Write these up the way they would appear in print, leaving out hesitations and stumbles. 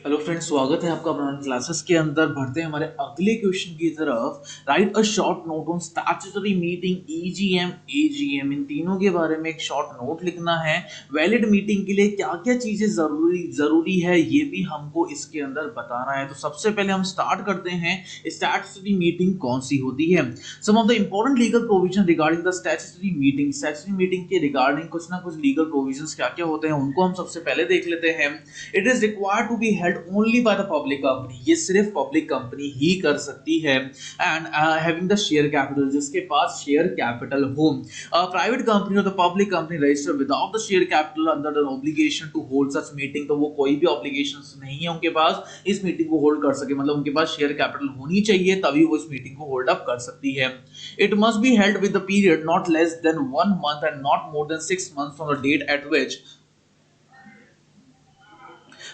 Hello friends, स्वागत है आपका अपना क्लासेस के अंदर। बढ़ते हैं हमारे अगले क्वेश्चन की तरफ। Write a short note on statutory meeting, EGM, AGM, इन तीनों के बारे में एक शॉर्ट नोट लिखना है। वैलिड मीटिंग के लिए क्या क्या चीजें जरूरी जरूरी है ये भी हमको इसके अंदर बताना है। तो सबसे पहले हम स्टार्ट करते हैं, स्टैट्यूटरी मीटिंग कौन सी होती है। Some of the important legal provision regarding the statutory meeting. Statutory meeting के रिगार्डिंग कुछ ना कुछ लीगल प्रोविजंस क्या क्या होते हैं उनको हम सबसे पहले देख लेते हैं। It is required to be held only by the public company, ये सिर्फ पब्लिक कंपनी ही कर सकती है। And having the share capital, जिसके पास शेयर कैपिटल हो। प्राइवेट कंपनी और the public company register without the share capital under the obligation to hold such meeting, तो वो कोई भी ऑब्लिगेशंस नहीं है उनके पास इस मीटिंग को होल्ड कर सके। मतलब उनके पास शेयर कैपिटल होनी चाहिए तभी वो इस मीटिंग को होल्ड अप कर सकती है। It must be held with the period not less than 1 month and not more than 6 months from the date at which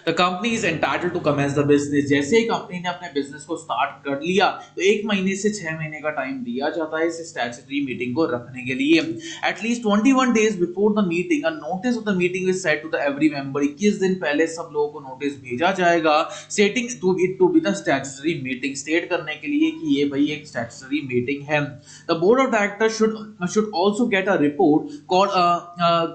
the company is entitled to commence the business. जैसे ही company ने अपने business को start कर लिया तो 1 महीने से 6 महीने का टाइम दिया जाता है इस स्टैट्यूटरी मीटिंग को रखने के लिए। At least 21 days before the meeting a notice of the meeting is set to the every member. 21 दिन पहले सब लोगों को नोटिस भेजा जाएगा setting to be the statutory meeting, state करने के लिए कि ये भाई एक स्टैट्यूटरी मीटिंग है। The board of director should also get a report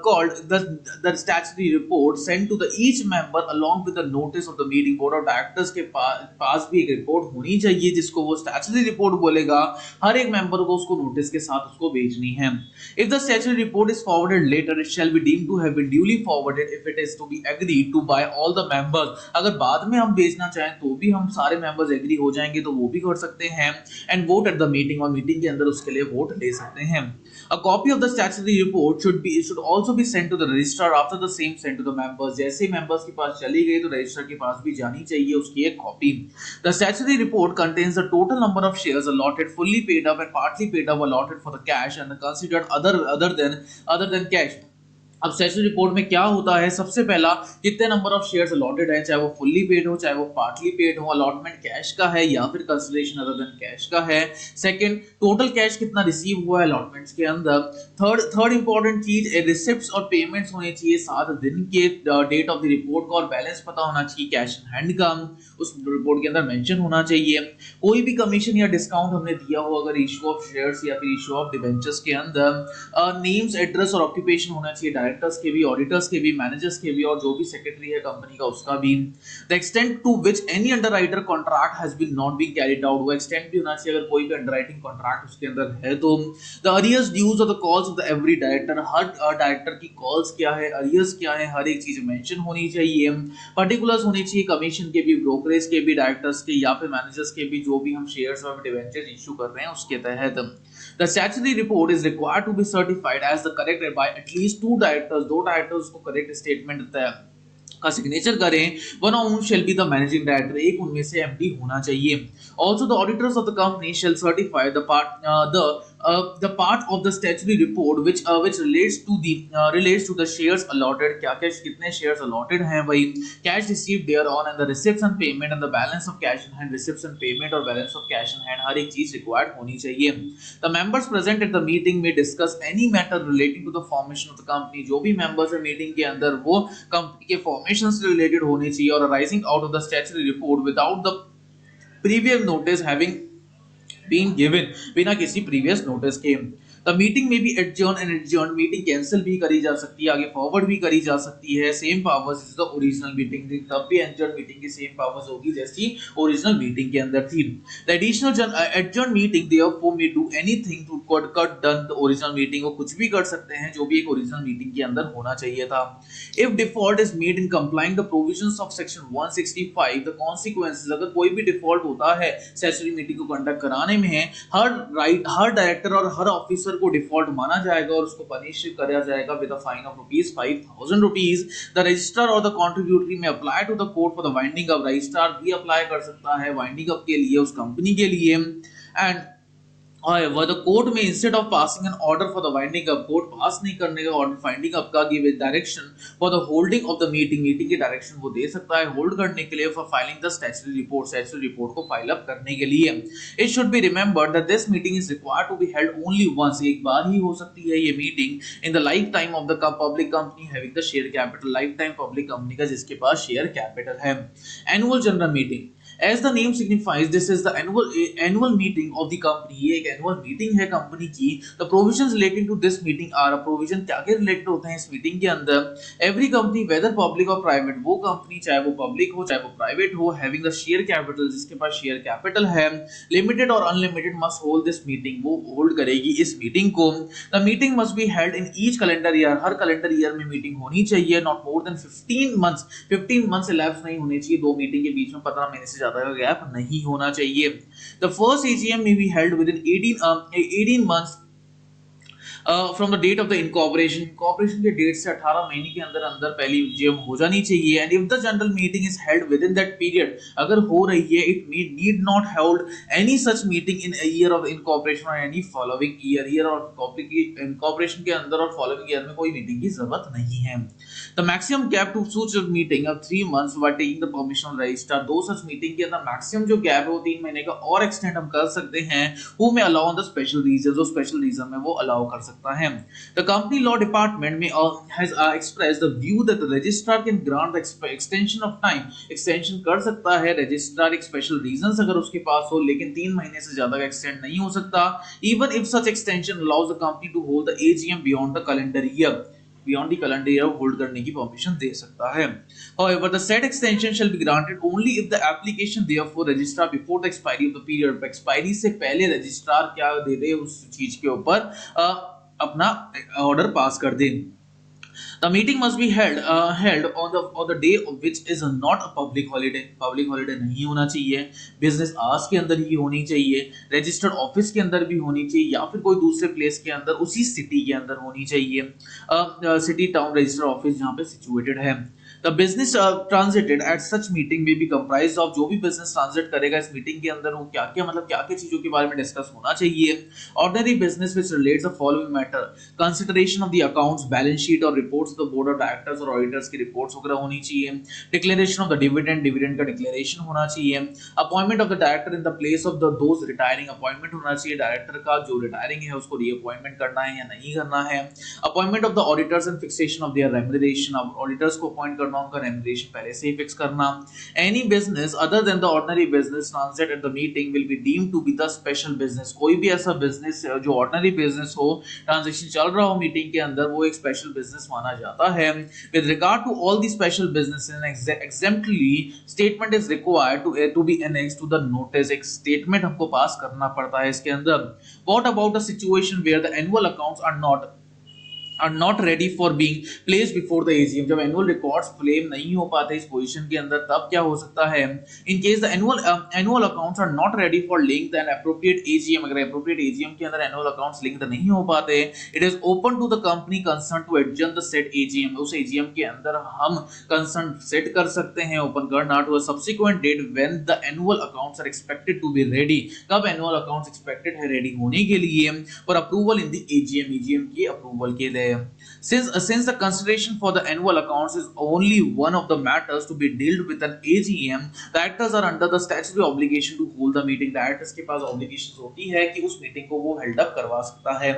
called the statutory report sent to the each member along with the notice of the meeting। Board of directors के पास भी एक रिपोर्ट होनी चाहिए जिसको वो statutory report बोलेगा। हर एक member को उसको नोटिस के साथ उसको भेजनी है। If the statutory report is forwarded letter it shall be deemed to have been duly forwarded if it is to be agreed to by all the members. अगर बाद में हम भेजना चाहें तो भी हम सारे मेंबर्स एग्री हो जाएंगे तो वो भी कर सकते हैं। And vote at the meeting, और मीटिंग के अंदर उसके लिए वोट ले सकते हैं। A copy of the statutory report should also be sent to the registrar after the same sent to the members। जैसे members के पास चली गई तो रजिस्टर के पास भी जानी चाहिए उसकी एक copy. The statutory report contains the total number of shares allotted, fully paid up and partly paid up, allotted for the cash and considered other than cash। अब स्टैट्यूटरी रिपोर्ट में क्या होता है, सबसे पहला कितने नंबर ऑफ शेयर्स अलॉटेड है, चाहे वो फुल्ली पेड हो चाहे वो पार्टली पेड हो, अलॉटमेंट कैश का है या फिर कंसिडरेशन अदर देन कैश का है। सेकंड, टोटल कैश कितना रिसीव हुआ है अलॉटमेंट्स के अंदर। थर्ड इंपॉर्टेंट चीज, रिसिप्ट्स और पेमेंट्स होने चाहिए 7 दिन के डेट ऑफ द रिपोर्ट का, और बैलेंस पता होना चाहिए कैश इन हैंड का, उस रिपोर्ट के अंदर मेंशन होना चाहिए। कोई भी कमीशन या डिस्काउंट हमने दिया हो अगर इशू ऑफ शेयर्स या फिर इशू ऑफ डिबेंचर्स के अंदर, नेम्स, एड्रेस और ऑक्यूपेशन होना चाहिए डायरेक्टर्स के भी, ऑडिटर्स के भी, मैनेजर्स के भी, और जो भी सेक्रेटरी है कंपनी का उसका भी। The extent to which any underwriter contract has been not been carried out, वो एक्सटेंट भी होना चाहिए अगर कोई भी अंडरराइटिंग कॉन्ट्रैक्ट उसके अंदर है तो। द अरियर्स ड्यूज और the calls of the every director, her director की कॉल्स क्या है, अरियर्स क्या है, हर एक चीज मेंशन होनी चाहिए। पर्टिकुलर्स होनी चाहिए कमीशन के भी, ब्रोकरेज के भी, डायरेक्टर्स के या फिर मैनेजर्स के भी, जो भी हम शेयर्स और डिबेंचर्स इशू कर रहे हैं उसके तहत। The statutory report is required to be certified as the correct by at least 2 directors, 2 directors को correct statement का सिग्नेचर करें। One of whom shall be the managing director, एक उनमें से एमडी होना चाहिए। Also the auditors of the company shall certify the part of the statutory report which relates to the shares allotted, क्या क्या कितने shares allotted हैं भाई, cash received thereon and the receipts and payment and the balance of cash in hand, receipts and payment और balance of cash in hand, हर एक चीज required होनी चाहिए। The members present at the meeting may discuss any matter relating to the formation of the company, जो भी members है meeting के अंदर वो कंपनी के फॉर्मेशन से रिलेटेड होने चाहिए, और arising out of the statutory report without the previous notice having been given, बिना किसी previous notice के। The meeting may be adjourned and adjourned, meeting cancel भी करी जा सकती है, आगे फॉरवर्ड भी करी जा सकती है। Same powers is the original meeting, तब भी adjourned मीटिंग की सेम पावर्स होगी जैसी ओरिजिनल मीटिंग के अंदर थी। The additional adjourned meeting therefore may do anything to cut done the original meeting, वो कुछ भी कर सकते हैं जो भी एक ओरिजिनल मीटिंग के अंदर होना चाहिए था। If default is made in complying the provisions of section 165, the consequences, अगर कोई भी डिफॉल्ट होता है स्टैट्यूटरी मीटिंग को कंडक्ट कराने में, हर डायरेक्टर और हर ऑफिसर को डिफॉल्ट माना जाएगा और उसको पनिश करा जाएगा with a fine of ₹5,000। The registrar और द कंट्रीब्यूटरी में apply to the court for the winding up, registrar भी अप्लाई कर सकता है वाइंडिंग अप के लिए उस कंपनी के लिए। And However, the court may, instead of passing an order for the winding up, court पास नहीं करने का order winding up का, give a direction for the holding of the meeting, meeting की direction वो दे सकता है hold करने के लिए, for filing the statutory report को file up करने के लिए. It should be remembered that this meeting is required to be held only once, एक बार ही हो सकती है ये meeting in the lifetime of the public company having the share capital, lifetime public company का जिसके पास share capital है. Annual general meeting, as the name signifies, this is the annual meeting of the company. ये एक annual meeting है company की. The provisions relating to this meeting are, provision क्या क्या related होते हैं इस meeting के अंदर. Every company, whether public or private, वो कंपनी चाहे वो public हो चाहे वो private हो, having the share capital, जिसके पास share capital है, limited or unlimited, must hold this meeting, वो hold करेगी इस meeting को. The meeting must be held in each calendar year, her calendar year में meeting होनी चाहिए. Not more than 15 months, 15 months elapsed नहीं होने चाहिए दो meeting के बीच में, 15 महीने से ज्यादा का गैप नहीं होना चाहिए. The first AGM may be held within 18 months from the date of the incorporation, incorporation के डेट से 18 महीने के अंदर अंदर पहली एजीएम हो जानी चाहिए. And if the general meeting is held within that period, अगर हो रही है, it need not hold any such meeting in year of incorporation और any following year of incorporation के अंदर और फॉलोइंग ईयर में कोई मीटिंग की जरूरत नहीं है. The maximum gap to such a meeting of 3 months by taking the permission of registrar, दो सच मीटिंग के अंदर मैक्सिमम जो गैप है वो 3 महीने का और एक्सटेंड हम कर सकते हैं. who may allow on the special reason, जो स्पेशल रीजन में वो अलाउ कर सकता है. The company law department may has expressed the view that the registrar can grant the extension of time, extension कर सकता है registrar एक special reasons अगर उसके पास हो, लेकिन 3 महीने से ज्यादा का extend नहीं हो सकता. Even if such extension allows the company to hold the AGM beyond the calendar year, beyond the calendar year hold करने की परमिशन दे सकता है. However, the said extension shall be granted only if the application therefore registrar before the expiry of the period, expiry से पहले registrar क्या दे दे उस चीज के ऊपर अपना ऑर्डर पास कर दे. The meeting must be held on the day of which is not a public holiday. Public holiday नहीं होना चाहिए. Business hours के अंदर ही होनी चाहिए. Registered office के अंदर भी होनी चाहिए या फिर कोई दूसरे place के अंदर उसी city के अंदर होनी चाहिए. City town registered office जहाँ पे situated है. The business transited at such meeting may be comprised of, जो भी business transit करेगा इस meeting के अंदर वो क्या क्या मतलब क्या क्या चीजों के बारे में discuss होना चाहिए. Ordinary business which relates the following matter: consideration of the accounts, balance sheet और reports of the board of directors और auditors की reports वगैरह होनी चाहिए. Declaration of the dividend का declaration होना चाहिए. Appointment of the director in the place of those retiring, appointment होना चाहिए director का, जो retiring है उसको reappointment करना है या नहीं करना है. Appointment of the auditors and fixation of their remuneration, अब auditors को appoint उनका रेमुनरेशन पहले से ही फिक्स करना. Any business other than the ordinary business translate at the meeting will be deemed to be the special business, कोई भी ऐसा बिजनेस जो ऑर्डिनरी बिजनेस हो, ट्रांजैक्शन चल रहा हो मीटिंग के अंदर, वो एक स्पेशल बिजनेस माना जाता है. With regard to all the special businesses explanatory statement is required to be annexed to the notice, एक स्टेटमेंट हमको पास करना पड़ता है इसके अंदर. What about a situation where the annual accounts are not ready for being placed before the AGM, जब annual records flame नहीं हो पाते इस पोजीशन के अंदर, तब क्या हो सकता है. In case the annual accounts are not ready for link and appropriate AGM, अगर एप्रोप्रिएट AGM के अंदर एनुअल अकाउंट्स लिंक्ड नहीं हो पाते, it is open to the company concern to adjourn the set AGM, उस AGM के अंदर हम कंसर्न सेट कर सकते हैं ओपन करना to a subsequent date when the annual accounts are expected to be ready, कब एनुअल अकाउंट्स एक्सपेक्टेड है रेडी होने के लिए, for approval in the AGM की अप्रूवल के लिए. Since the consideration for the annual accounts is only one of the matters to be dealt with an AGM, directors are under the statutory obligation to hold the meeting. Directors के पास obligations होती है कि उस meeting को वो held up करवा सकता है.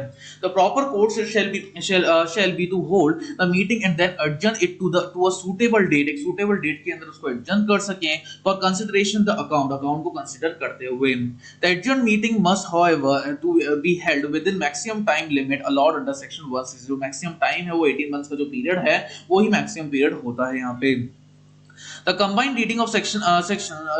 The proper course shall be to hold the meeting and then adjourn it to a suitable date. एक suitable date के अंदर उसको adjourn कर सकें for consideration the account को consider करते हुए. The adjourned meeting must, however, to be held within maximum time limit allowed under section 160. Maximum time है वो 18 मंथ्स का जो पीरियड है वो ही मैक्सिमम पीरियड होता है यहाँ पे. The combined reading of sections of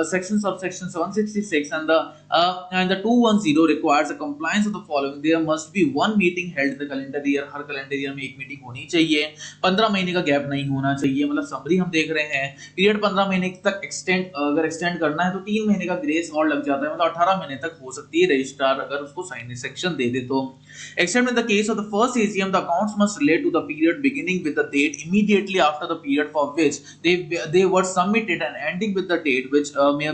sections 166 and the 210 requires a compliance of the following. There must be one meeting held in the calendar year, her calendar year में एक meeting होनी चाहिए. 15 महीने का गैप नहीं होना चाहिए. मतलब समरी हम देख रहे हैं, पीरियड 15 महीने तक अगर एक्सटेंड करना है तो 3 महीने का ग्रेस और लग जाता है, मतलब 18 महीने तक हो सकती है रजिस्ट्रार अगर उसको साइन सेक्शन दे दे तो. Except in the case of the first AGM, the accounts must relate to the period beginning with the date immediately after the period for which they were submitted and ending with the date which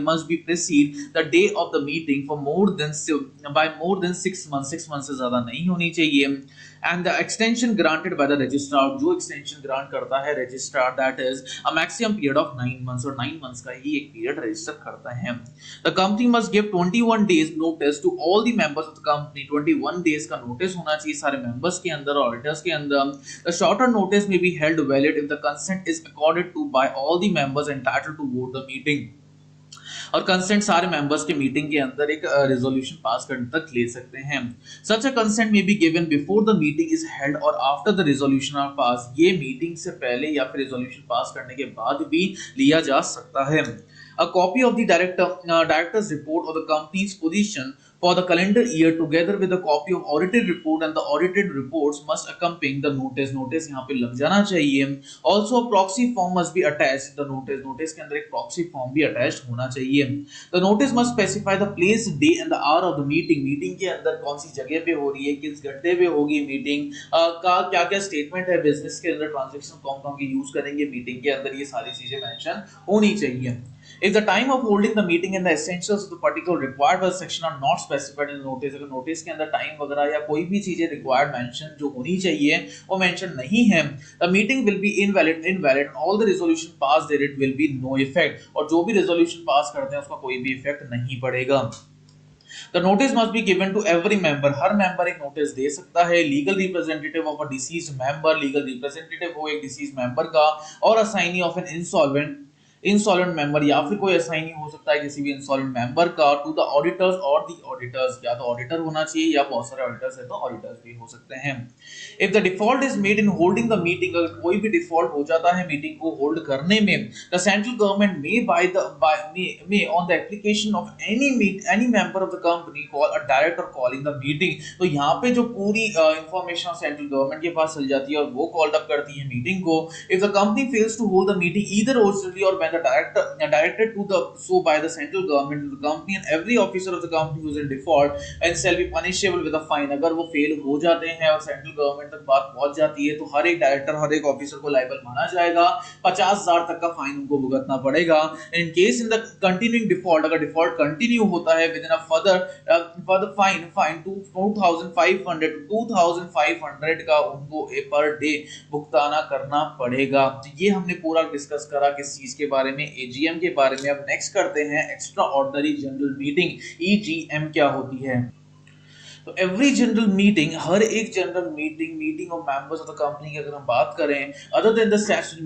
must be precede the day of the meeting for more than by more than 6 months. 6 months से ज़्यादा नहीं होनी चाहिए. And the extension granted by the registrar, जो extension grant करता है registrar, that is a maximum period of 9 months, और 9 months का ही एक period register करता है. The company must give 21 days notice to all the members of the company. 21 days का notice होना चाहिए सारे members के अंदर और auditors के अंदर. The shorter notice may be held valid if the consent is accorded to by all the members entitled to vote the meeting. और कंसेंट सारे मेंबर्स के मीटिंग के अंदर एक रेजोल्यूशन पास करने तक ले सकते हैं. Such a consent may be given before the meeting is held और after the resolution are pass. ये मीटिंग से पहले या फिर रेजोल्यूशन पास करने के बाद भी लिया जा सकता है. A copy of the director's report of the company's position for the calendar year together with a copy of audited report and the audited reports must accompany the notice. Notice यहाँ पे लग जाना चाहिए. Also a proxy form must be attached. The notice. Notice के अंदर एक proxy form भी attached होना चाहिए. The notice must specify the place, day and the hour of the meeting. Meeting के अंदर कौन सी जगह पे हो रही है, किस घंटे पे होगी मीटिंग, का क्या क्या स्टेटमेंट है बिजनेस के अंदर, ट्रांजेक्शन कौन कौन के यूज करेंगे मीटिंग के अंदर, ये सारी चीजें मेंशन होनी चाहिए. If the time of holding the meeting and the essentials of the particular required by the section are not specified in the notice, अगर नोटिस के अंदर टाइम वगैरह या कोई भी चीजें रिक्वायर्ड मेंशन जो होनी चाहिए वो मेंशन नहीं है, the meeting will be invalid and all the resolution passed there it will be no effect. और जो भी resolution पास करते हैं उसका कोई भी इफेक्ट नहीं पड़ेगा. The notice must be given to every member. Her member एक नोटिस दे सकता है. Legal representative of a deceased member, legal representative हो एक डिसीज्ड मेंबर का, और assignee of an insolvent member या फिर कोई असाइनी हो सकता है किसी भी इंसॉल्वेंट मेंबर का, टू द ऑडिटर्स और द ऑडिटर्स. या तो ऑडिटर होना चाहिए या बहुत सारे ऑडिटर्स है तो ऑडिटर्स भी हो सकते हैं. If the default is made in holding the meeting, अगर कोई भी डिफॉल्ट हो जाता है मीटिंग को होल्ड करने में, the central government may on the application of any member of the company call a director calling the meeting. तो यहाँ पे जो पूरी इंफॉर्मेशन सेंट्रल गवर्नमेंट के पास चल जाती है और वो कॉल अप करती है मीटिंग को. If the company fails to hold the meeting either originally or the directed to the so by the central government to the company, and every officer of the company who is in default and shall be punishable with a fine. अगर वो fail हो जाते हैं और central government तक बात पहुंच जाती है तो हर एक डायरेक्टर हर एक ऑफिसर को लायबल माना जाएगा. 50,000 तक का फाइन उनको भुगतना पड़ेगा. In case in the continuing default, अगर डिफॉल्ट कंटिन्यू होता है with in a further fine 2500 to 2500 का उनको पर डे भुगताना करना पड़ेगा. तो ये हमने पूरा डिस्कस करा किस चीज के बारे में, एजीएम के बारे में. अब नेक्स्ट करते हैं extraordinary general meeting, EGM क्या होती है. तो एवरी जनरल मीटिंग, हर एक general meeting of members of the company की अगर हम बात करें, other than the statutory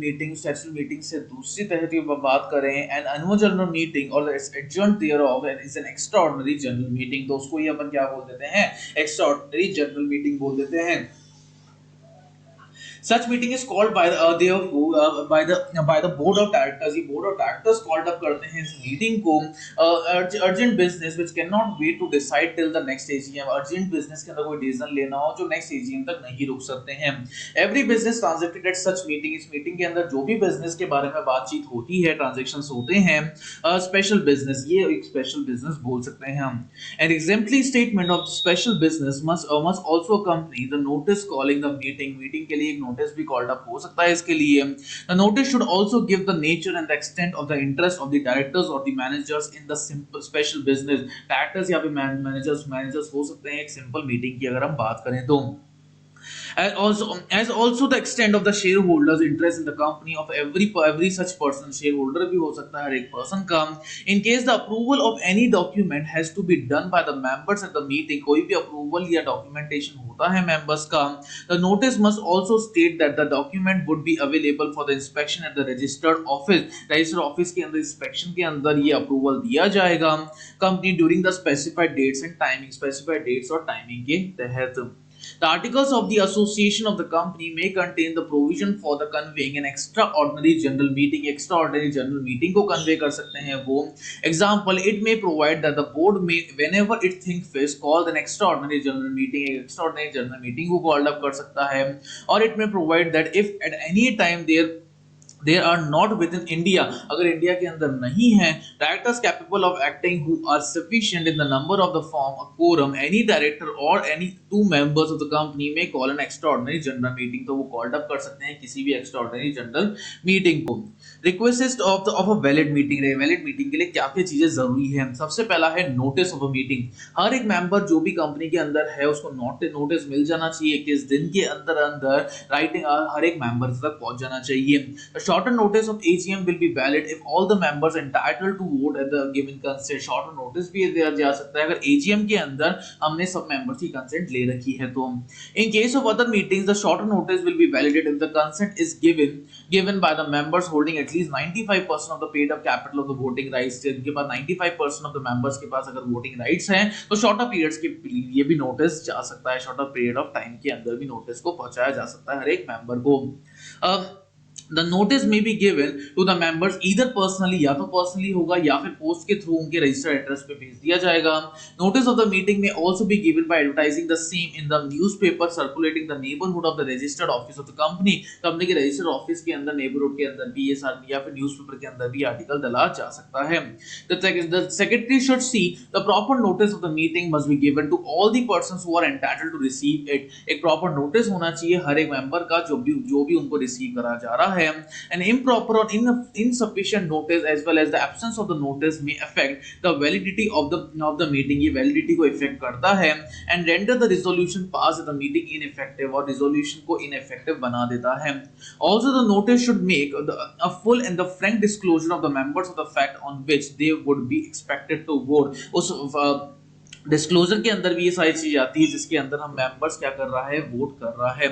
meeting से दूसरी तरह बात करें, एंड एनुअल जनरल मीटिंग और adjourn thereof is an extraordinary general meeting. तो उसको ही अपन क्या बोल देते हैं, एक्स्ट्रा ऑर्डिनरी जनरल मीटिंग बोल देते हैं. Such meeting is called by the board of directors. ये board of directors called up करते हैं इस meeting को. Urgent business which cannot wait to decide till the next AGM. Urgent business के अंदर कोई decision लेना हो जो next AGM तक नहीं रुक सकते हैं. Every business transacted at such meeting. इस meeting के अंदर जो भी business के बारे में बातचीत होती है, transactions होते हैं, special business, ये एक special business बोल सकते हैं हम. An exemplary statement of special business must also accompany the notice calling the meeting. Meeting के लिए एक notice भी called up हो सकता है इसके लिए. The notice should also give the nature and the extent of the interest of the directors or the managers in the simple special business. Directors या फिर managers हो सकते हैं एक simple meeting की अगर हम बात करें तो. As also the extent of the shareholders interest in the company of every such person. shareholder भी हो सकता है हर एक person का. In case the approval of any document has to be done by the members at the meeting, कोई भी approval या documentation होता है members का, the notice must also state that the document would be available for the inspection at the registered office. registered office के अंदर inspection के अंदर ये approval दिया जाएगा company during the specified dates and timing. specified dates और timing के तहत. The articles of the association of the company may contain the provision for the conveying an extraordinary general meeting. Extraordinary general meeting को convey कर सकते हैं वो. Example, it may provide that the board may, whenever it think fit, call an extraordinary general meeting. एक extraordinary general meeting को call up कर सकता है. Or it may provide that if at any time they are not within India, अगर India के अंदर नहीं है, directors capable of acting who are sufficient in the number of the form a quorum, any director or any two members of the company may call an extraordinary general meeting, तो वो called up कर सकते हैं किसी भी extraordinary general meeting को। Request of a valid meeting, valid meeting के लिए क्या क्या चीजें जरूरी है। सबसे पहला है नोटिस ऑफ अ मीटिंग, हर एक मेंबर जो भी कंपनी के अंदर है उसको नोटिस मिल जाना चाहिए, किस दिन के अंदर अंदर राइटिंग हर एक मेंबर तक पहुंच जाना चाहिए। Shorter notice of AGM will be valid if all the members entitled to vote at the given consent, shorter notice भी दिया जा सकता है अगर एजीएम के अंदर हमने सब मेंबर्स की कंसेंट ले रखी है तो। In case of other meetings the shorter notice will be validated if the consent is given by the members holding at least 95% of the paid up capital of the voting rights, जिनके पास 95% of the members के पास अगर voting rights हैं तो shorter periods के लिए भी notice जा सकता है, शॉर्टर पीरियड ऑफ टाइम के अंदर भी नोटिस को पहुंचाया जा सकता है हर एक मेंबर को। The notice may be given to the members either personally, या तो personally होगा या फिर post के through उनके registered address पे भेज दिया जाएगा। Notice of the meeting may also be given by advertising the same in the newspaper circulating the neighborhood of the registered office of the company, company के registered office के अंदर neighborhood के अंदर भी ये या फिर newspaper के अंदर भी आर्टिकल डाला जा सकता है। The secretary should see the proper notice of the meeting must be given to all the persons who are entitled to receive it, एक proper notice होना चाहिए हर एक member का जो भी उनको receive करा जा रहा है। An improper or insufficient notice as well as the absence of the notice may affect the validity of the meeting, ये validity को affect करता है and render the resolution passed at the meeting ineffective, और resolution को ineffective बना देता है। Also the notice should make a full and the frank disclosure of the members of the fact on which they would be expected to vote, उस disclosure के अंदर भी ये सारी चीज आती है जिसके अंदर हम मेंबर्स क्या कर रहा है, वोट कर रहा है।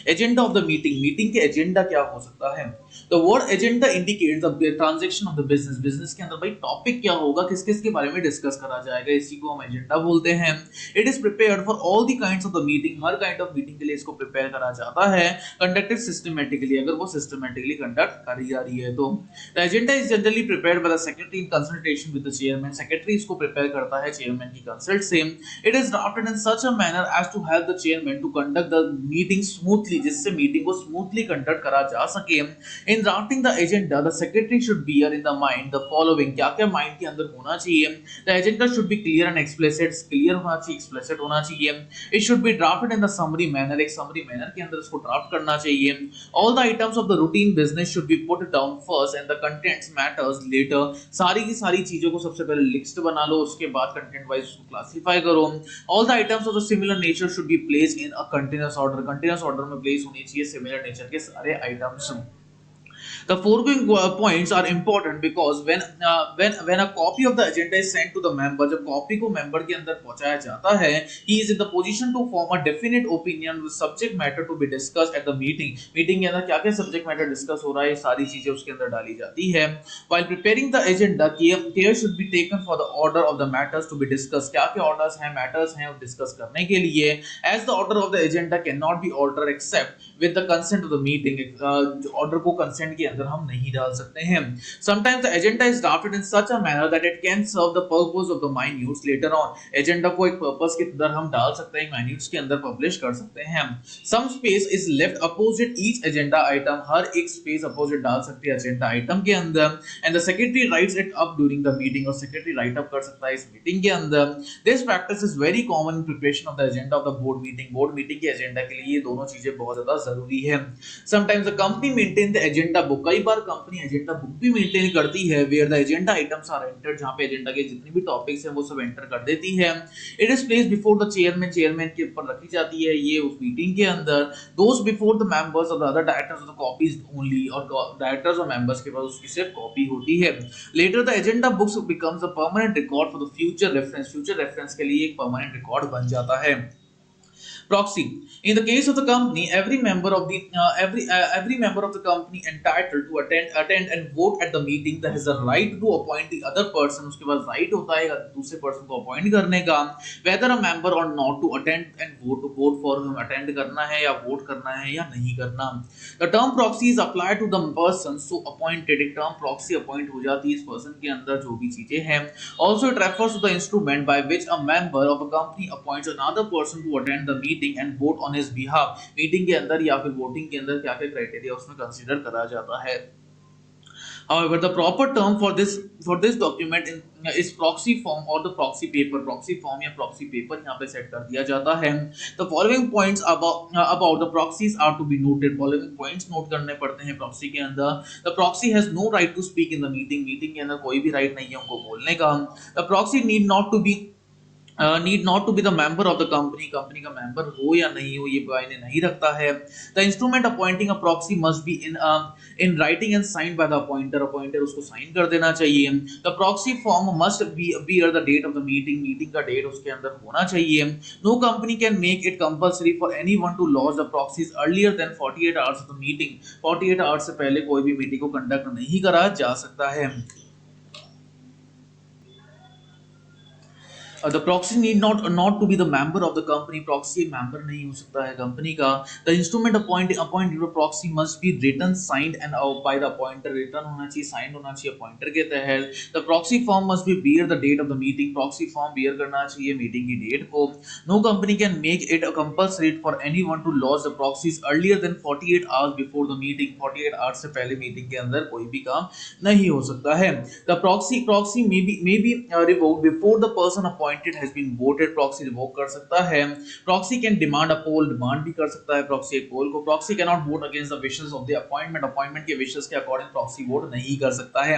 Agenda of the meeting, meeting के एजेंडा क्या हो सकता है। The word agenda indicates the transaction of the business, business के अंदर भाई टॉपिक क्या होगा, किस किस के बारे में डिस्कस करा जाएगा, इसी को हम एजेंडा बोलते हैं। It is prepared for all the kinds of the meeting, her kind of meeting के लिए इसको प्रिपेयर करा जाता है। कंडक्टेड सिस्टमैटिकली, अगर वो सिस्टमैटिकली कंडक्ट करी जा रही है तो। The agenda is generally prepared by the secretary in consultation with the chairman, secretary इसको प्रिपेयर करता है चेयरमैन की कंसल्ट से। It is drafted in such a manner as to help the chairman to conduct the meeting smoothly, जिससे meeting को smoothly conduct करा जा सके। In drafting the agenda the secretary should bear in the mind the following, क्या क्या mind के अंदर होना चाहिए। The agenda should be clear and explicit, clear होना चाहिए, एक्सप्लिसिट होना चाहिए। It should be drafted in the summary manner, एक समरी मैनर के अंदर इसको ड्राफ्ट करना चाहिए। All the items of the routine business should be put down first and the contents matters later, सारी की सारी चीजों को सबसे पहले लिस्ट बना लो, उसके बाद कंटेंट वाइज उसको क्लासिफाई करो। All the items of the similar nature should be placed in a continuous order, continuous order में place होनी चाहिए similar nature के सारे items। The foregoing points are important because when a copy of the agenda is sent to the member, जब copy को member के अंदर पहुंचाया जाता है, he is in the position to form a definite opinion with subject matter to be discussed at the meeting. Meeting के अंदर क्या क्या subject matter discuss हो रहा है, ये सारी चीजें उसके अंदर डाली जाती है। While preparing the agenda, care should be taken for the order of the matters to be discussed. क्या क्या orders हैं, matters हैं discuss करने के लिए, as the order of the agenda cannot be altered except with the consent of the meeting. Order को consent के अंदर हम नहीं डाल सकते हैं। Sometimes the agenda is drafted in such a manner that it can serve the purpose of the minutes later on. Agenda को एक purpose के अंदर हम डाल सकते हैं, minutes के अंदर publish कर सकते हैं। Some space is left opposite each agenda item, हर एक space opposite डाल सकते हैं agenda item के अंदर, and the secretary writes it up during the meeting, और secretary write up कर सकता है इस meeting के अंदर। This practice is very common in preparation of the agenda of the board meeting. Board meeting के agenda के लिए ये दोनों चीजें बहुत ज्यादा जरूरी है। Sometimes the company maintain the agenda book, कई बार कंपनी एजेंडा बुक भी मेंटेन करती है, where the agenda items are entered, जहां पे एजेंडा के जितने भी टॉपिक्स हैं वो सब एंटर कर देती है। It is placed before the chairman, chairman के ऊपर रखी जाती है ये उस मीटिंग के अंदर। Those before the members of the other directors of the copies only, और डायरेक्टर्स और मेंबर्स के पास उसकी सिर्फ कॉपी होती है। Later the agenda books becomes a permanent record for the future reference, future reference के लिए एक permanent record बन जाता है। Proxy. In the case of the company, every member of the company entitled to attend and vote at the meeting that has the right to appoint the other person, उसके पास right होता है दूसरे person को appoint करने का, whether a member or not to attend and vote for him, attend करना है या vote करना है या नहीं करना। The term proxy is applied to the person so appointed, एक term proxy appoint हो जाती है इस person के अंदर जो भी चीजें हैं। Also it refers to the instrument by which a member of a company appoints another person to attend the meeting and vote on his behalf. Meeting के अंदर या फिर वोटिंग के अंदर क्या क्या क्राइटेरिया उसमें कंसीडर करा जाता है। However, the proper term for this document is proxy form or the proxy paper. Proxy form या proxy paper यहाँ पे सेट कर दिया जाता है. The following points about the proxies are to be noted. Following points note करने पड़ते हैं proxy के अंदर. The proxy has no right to speak in the meeting. Meeting के अंदर कोई भी right नहीं है उनको बोलने का. The proxy need not to be the member of the company. Company का मेंबर हो या नहीं हो ये मायने नहीं रखता है. The instrument appointing a proxy must be in writing and signed by the appointer. Appointer उसको साइन कर देना चाहिए. The proxy form must be bear the date of the meeting. Meeting का डेट उसके अंदर होना चाहिए. No company can make it compulsory for anyone to lodge the proxies earlier than 48 hours of the meeting. 48 hours से पहले कोई भी meeting को कंडक्ट नहीं करा जा सकता है. The proxy need not to be the member of the company. Proxy member नहीं हो सकता है कंपनी का. The instrument appointed a proxy must be written, signed and by the appointer. Written होना चाहिए, signed होना चाहिए appointer के तहत. The proxy form must be bear the date of the meeting. Proxy form bear करना चाहिए meeting की date को. No company can make it a compulsory for anyone to lodge the proxies earlier than 48 hours before the meeting. 48 hours से पहले meeting के अंदर कोई भी काम नहीं हो सकता है. The proxy may be revoked before the person appointed has been voted. Proxy revoke कर सकता है. Proxy can demand a poll. Demand भी कर सकता है proxy एक poll को. Proxy cannot vote against the wishes of the appointment. Appointment के wishes के according proxy vote नहीं कर सकता है.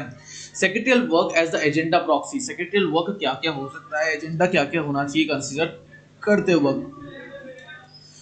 Secretarial work as the agenda proxy. Secretarial work क्या क्या हो सकता है, agenda क्या क्या होना चाहिए consider करते वक्त.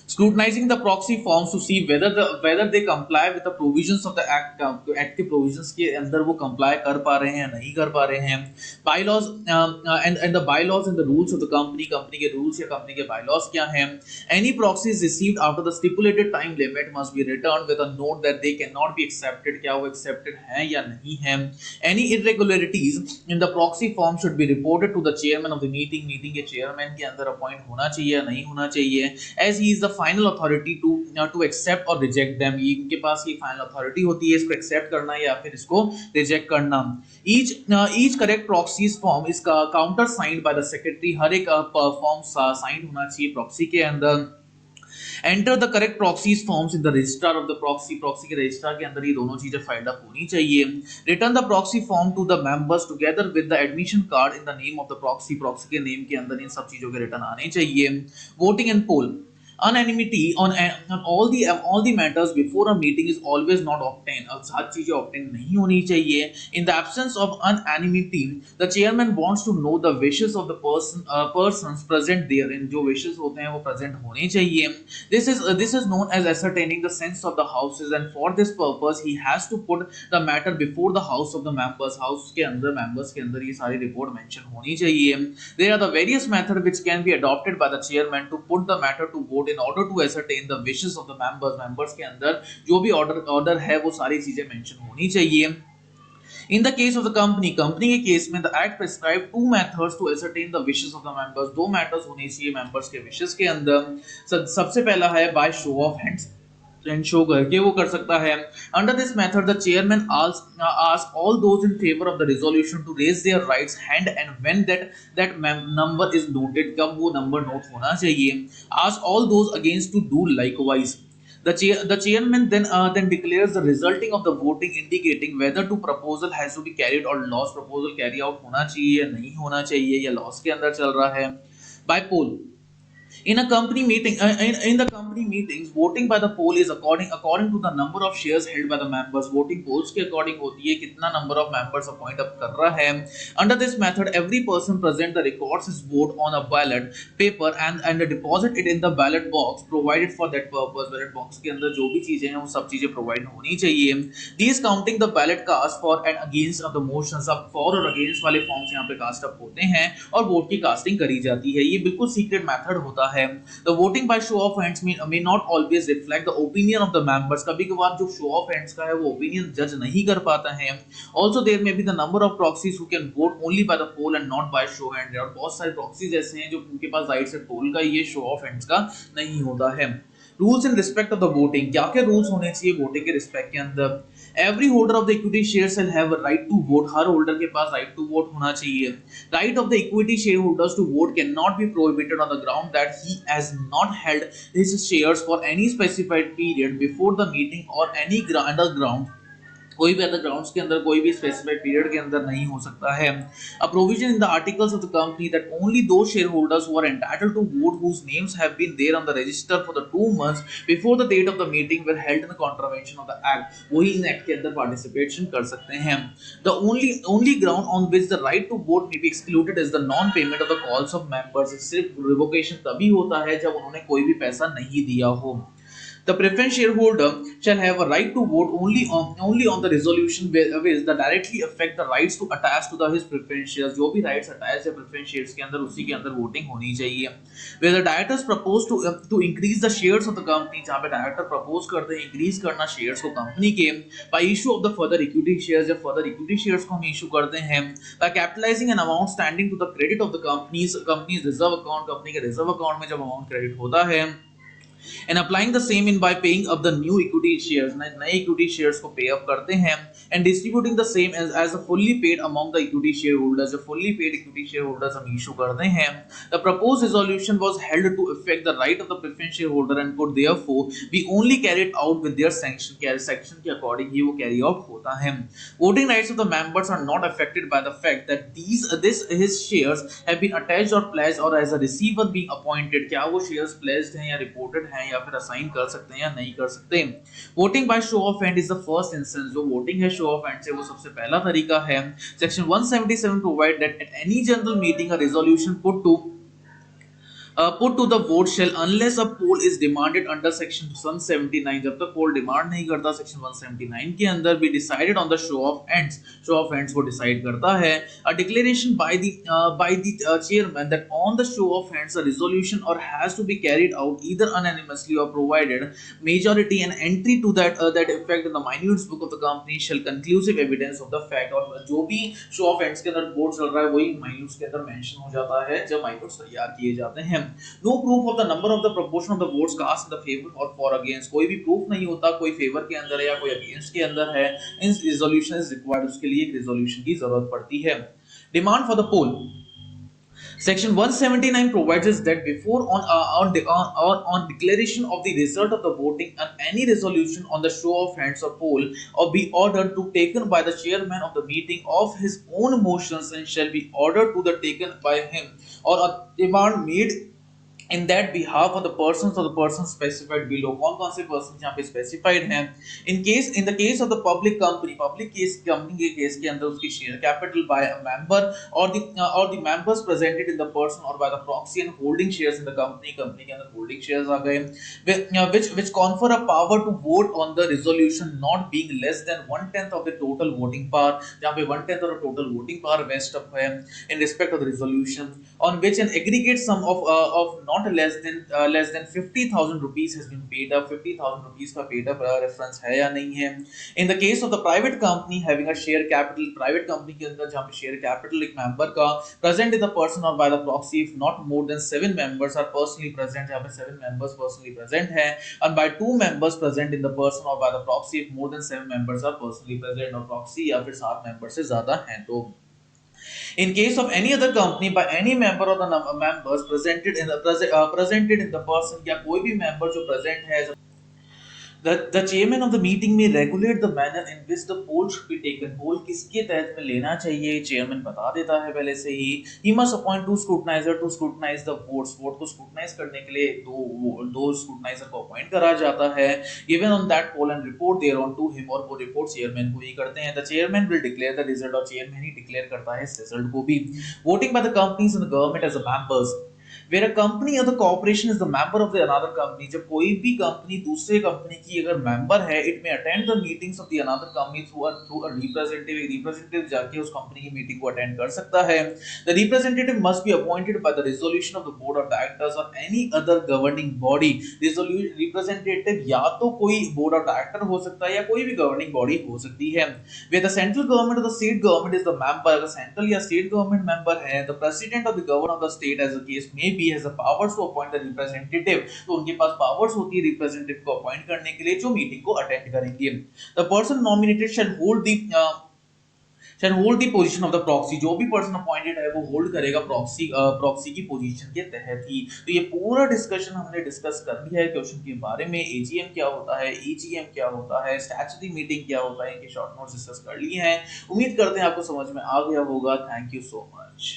Scrutinizing the proxy forms to see whether they comply with the provisions of the act के provisions के अंदर वो comply कर पा रहे हैं या नहीं कर पा रहे हैं. Bylaws and the bylaws and the rules of the company के rules या company के bylaws क्या हैं. Any proxies received after the stipulated time limit must be returned with a note that they cannot be accepted. क्या वो accepted हैं या नहीं हैं. Any irregularities in the proxy form should be reported to the chairman of the meeting. Meeting के chairman के अंदर appoint होना चाहिए या नहीं होना चाहिए, as he is the final authority to accept or reject them. ये इनके पास ये final authority होती है इसको accept करना या फिर इसको reject करना. Each correct proxies form is counter signed by the secretary. हर एक form signed होना चाहिए proxy के अंदर. Enter the correct proxies forms in the register of the proxy. Proxy के register के अंदर ये दोनों चीजें filed up होनी चाहिए. Return the proxy form to the members together with the admission card in the name of the proxy. Proxy के name के अंदर इन सब चीजों के return आने चाहिए. Voting and poll. Unanimity on all the matters before a meeting is always not obtained. अब सात चीजें obtain नहीं होनी चाहिए. In the absence of unanimity, the chairman wants to know the wishes of the persons present there. इन जो wishes होते हैं वो present होने चाहिए. This is known as ascertaining the sense of the houses, and for this purpose he has to put the matter before the house of the members. House के अंदर members के अंदर ये सारी report mention होनी चाहिए. There are the various methods which can be adopted by the chairman to put the matter to vote in order to ascertain the wishes of the members. Members के अंदर जो भी order है वो सारी चीजें mention होनी चाहिए. In the case of the company के केस में the act prescribe two methods to ascertain the wishes of the members. दो matters होने चाहिए members के wishes के अंदर. सबसे पहला है by show of hands. Show करके वो कर सकता है. Under this method, the chairman asks all those in favor of the resolution to raise their rights hand, and when that number is noted, कब वो number note होना चाहिए. Ask all those against to do likewise. The chairman then declares the resulting of the voting, indicating whether to proposal has to be carried or lost. Proposal carry out होना चाहिए या नहीं होना चाहिए या loss के अंदर चल रहा है. By poll. In a company meeting, in the company meetings, voting by the poll is according to the number of shares held by the members. Voting polls के according होती है कितना number of members appoint up कर रहा है. Under this method, every person present the records his vote on a ballot paper and deposit it in the ballot box provided for that purpose. Ballot box के अंदर जो भी चीजें हैं वो सब चीजें provide होनी चाहिए. These counting the ballot cast for and against of the motions. अब for और against वाले forms यहाँ पे cast up होते हैं और vote की casting करी जाती है. ये बिल्कुल secret method होता है. The voting by show of hands may not always reflect the opinion of the members. कभी कभार जो show of hands का है वो opinion judge नहीं कर पाता है. Also there may be the number of proxies who can vote only by the poll and not by show hand. और बहुत सारे proxies ऐसे हैं जो उनके पास राइट से poll का ये show of hands का नहीं होता है. Rules in respect of the voting. क्या क्या rules होने चाहिए voting के respect के अंदर. Every holder of the equity shares shall have a right to vote. Her holder के पास right to vote होना चाहिए. Right of the equity shareholders to vote cannot be prohibited on the ground that he has not held his shares for any specified period before the meeting or any other ground कोई भी other grounds के अंदर कोई भी specified period के अंदर नहीं हो सकता है। A provision in the articles of the company that only those shareholders who are entitled to vote whose names have been there on the register for the 2 months before the date of the meeting were held in the contravention of the act, वही इन act के अंदर participation कर सकते हैं। The only ground on which the right to vote may be excluded is the non payment of the calls of members. सिर्फ revocation तभी होता है जब उन्होंने कोई भी पैसा नहीं दिया हो। The preference shareholder shall have a right to vote only on the resolution which that directly affect the rights to attach to the his preference shares। जो भी rights attach है preference shares के अंदर उसी के अंदर voting होनी चाहिए। Where the directors propose to increase the shares of the company, जहाँ पे director propose करते हैं increase करना shares को company के by issue of the further equity shares, जब further equity shares को हम issue करते हैं by capitalizing an amount standing to the credit of the company's reserve account, company के reserve account में जब amount credit होता है and applying the same in by paying up the new equity shares, नए equity shares को pay up करते हैं and distributing the same as a fully paid among the equity shareholders, जो fully paid equity shareholders हम issue करते हैं। The proposed resolution was held to affect the right of the preference shareholder and could therefore be only carried out with their section के according ही वो carry out होता है। Voting rights of the members are not affected by the fact that his shares have been attached or pledged or as a receiver being appointed, क्या वो shares pledged हैं या reported हैं या फिर असाइन कर सकते हैं या नहीं कर सकते। Voting by show of hand is the first instance, जो वोटिंग है शो ऑफ हैंड से वो सबसे पहला तरीका है। Section 177 provide that at any general meeting a resolution put to the vote shall unless a poll is demanded under section 179, जब तक पोल डिमांड नहीं करता सेक्शन 179 के अंदर भी decided on the show of hands को decide करता है। A declaration by the chairman that on the show of hands a resolution or has to be carried out either unanimously or provided majority and entry to that effect in the minutes book of the company shall conclusive evidence of the fact, और जो भी show of hands के अंदर vote चल रहा है वही minutes के अंदर mention हो जाता है जब minutes तैयार किए जाते हैं। No proof of the number of the proportion of the votes cast in the favor or for against, कोई भी प्रूफ नहीं होता कोई फेवर के अंदर है या कोई अगेंस्ट के अंदर है। इन रिजोल्यूशन इज रिक्वायर्ड, उसके लिए एक रिजोल्यूशन की जरूरत पड़ती है। Demand for the poll, Section 179 provides that before on declaration of the result of the voting and any resolution on the show of hands or poll or be ordered to taken by the chairman of the meeting of his own motions and shall be ordered to the taken by him or a demand made in that behalf of the persons specified below। कौन से person यहाँ पे specified हैं। in the case of the public company के case के अंदर उसकी share capital by a member or the members presented in the person or by the proxy and holding shares in the company के अंदर holding shares आ गए which confer a power to vote on the resolution not being less than 1/10 of the total voting power, जहाँ पे 1/10 of the total voting power vest up है in respect of the resolution on which an aggregate sum of not less than 50,000 rupees has been paid up। 50,000 rupees का paid up reference है या नहीं है। In the case of the private company having a share capital, private company के अंदर जहाँ पे share capital एक member का present in the person or by the proxy if not more than 7 members are personally present, जहाँ पे 7 members personally present है and by 2 members present in the person or by the proxy if more than 7 members are personally present, और proxy या फिर 7 members से ज्यादा हैं तो। In case of any other company by any member of the members presented in the person, या कोई भी member जो present है The chairman of the meeting may regulate the manner in which the poll should be taken। पोल किसके तहत में लेना चाहिए चेयरमैन बता देता है पहले से ही। He must appoint two scrutinizer to scrutinize the votes। Vote को scrutinize करने के लिए दो scrutinizer को appoint करा जाता है। Given on that poll and report thereon to him, और वो report chairman को ही करते हैं। The chairman will declare the result, और chairman ही declare करता है इस result को भी। Voting by the companies and the government as the members, where a company or the corporation is the member of the another company, जब कोई भी company दूसरे कंपनी की अगर मेंबर है, it may attend the meetings of the another company through a representative। एक representative जाके उस कंपनी की मीटिंग को अटेंड कर सकता है। The representative must be appointed by the resolution of the board of directors or any other governing body। representative या तो कोई board of director हो सकता है या कोई भी governing body हो सकती है। Where the central government or the state government is the member, अगर central या state government member है, the president of the governor of the state as the case may be has the powers to appoint the representative, तो उनके पास powers होती है representative को appoint करने के लिए जो मीटिंग को अटेंड करेंगे। The person nominated shall can hold the position of the proxy, जो भी पर्सन अपॉइंटेड है वो होल्ड करेगा प्रॉक्सी की पोजीशन के तहत ही। तो ये पूरा डिस्कशन हमने डिस्कस कर लिया है क्वेश्चन के बारे में। एजीएम क्या होता है, ईजीएम क्या होता है, स्टैट्यूटरी मीटिंग क्या होता है, इनके शॉर्ट नोट्स डिस्कस कर लिए हैं। उम्मीद करते हैं आपको समझ में आ गया होगा। Thank you so much.